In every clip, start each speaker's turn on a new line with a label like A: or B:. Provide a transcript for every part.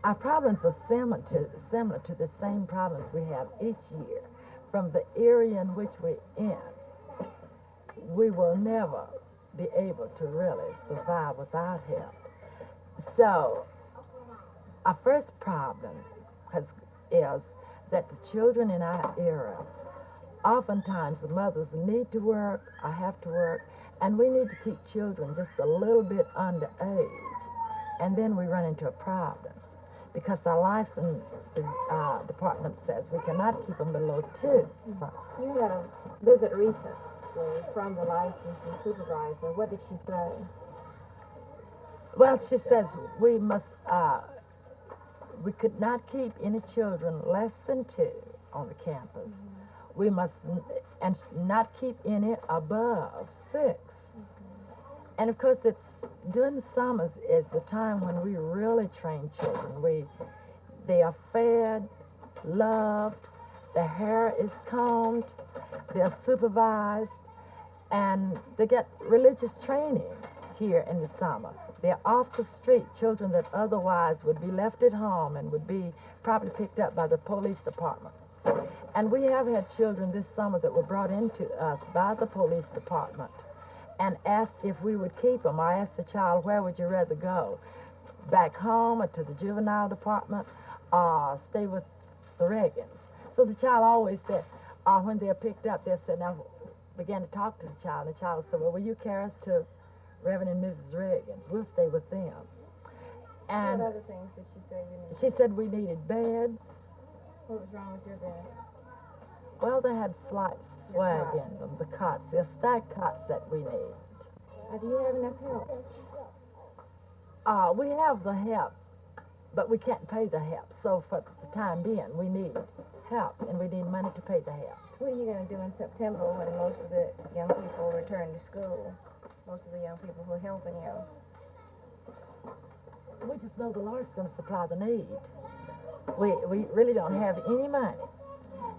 A: Our problems are similar to the same problems we have each year. From the area in which we're in, we will never be able to really survive without help. So, our first problem is that the children in our era, oftentimes the mothers need to work or have to work, and we need to keep children just a little bit underage, and then we run into a problem because our license department says we cannot keep them below 2.
B: You had a visit recently from the licensing supervisor. What did she say?
A: Well, she says we could not keep any children less than 2 on the campus. We must not keep any above 6. And of course, it's during the summers is the time when we really train children. They are fed, loved, their hair is combed, they're supervised, and they get religious training here in the summer. They're off the street, children that otherwise would be left at home and would be probably picked up by the police department. And we have had children this summer that were brought into us by the police department and asked if we would keep them. I asked the child, where would you rather go? Back home or to the juvenile department or stay with the Reagans? So the child always said, when they're picked up, they'll sit down, began to talk to the child. And the child said, well, will you carry us to Reverend and Mrs. Reagan's? We'll stay with them. And
B: what other things did she say you needed?
A: She said we needed beds.
B: What was wrong with your bed?
A: Well, they had slight swag in them, the cots. They're stacked cots that we need.
B: Do you have enough help?
A: We have the help, but we can't pay the help. So for the time being, we need help, and we need money to pay the help.
B: What are you going to do in September when most of the young people return to school? Most of the young people who are helping you.
A: We just know the Lord's going to supply the need. We really don't have any money.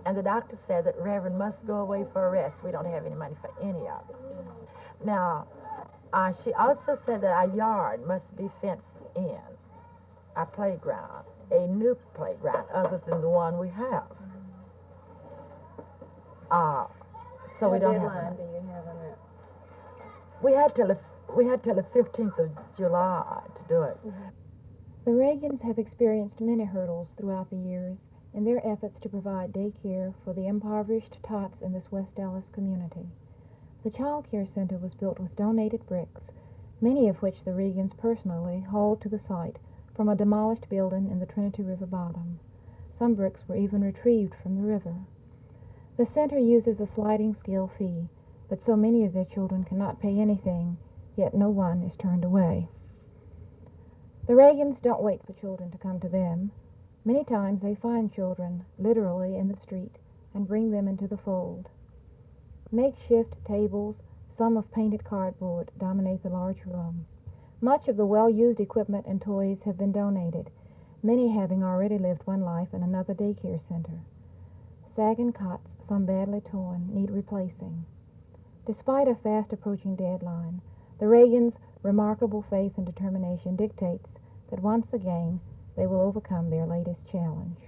A: And the doctor said that Reverend must go away for a rest. We don't have any money for any of it. Now, she also said that our yard must be fenced in, our playground, a new playground other than the one we have. So we don't have. What
B: deadline do you have on that?
A: We had till the 15th of July to do it.
C: The Reagans have experienced many hurdles throughout the years in their efforts to provide daycare for the impoverished tots in this West Dallas community. The Child Care Center was built with donated bricks, many of which the Reagans personally hauled to the site from a demolished building in the Trinity River bottom. Some bricks were even retrieved from the river. The center uses a sliding scale fee, but so many of their children cannot pay anything, yet no one is turned away. The Reagans don't wait for children to come to them. Many times they find children, literally in the street, and bring them into the fold. Makeshift tables, some of painted cardboard, dominate the large room. Much of the well-used equipment and toys have been donated, many having already lived one life in another daycare center. Sagging cots, some badly torn, need replacing. Despite a fast-approaching deadline, the Reagans' remarkable faith and determination dictates that once again they will overcome their latest challenge.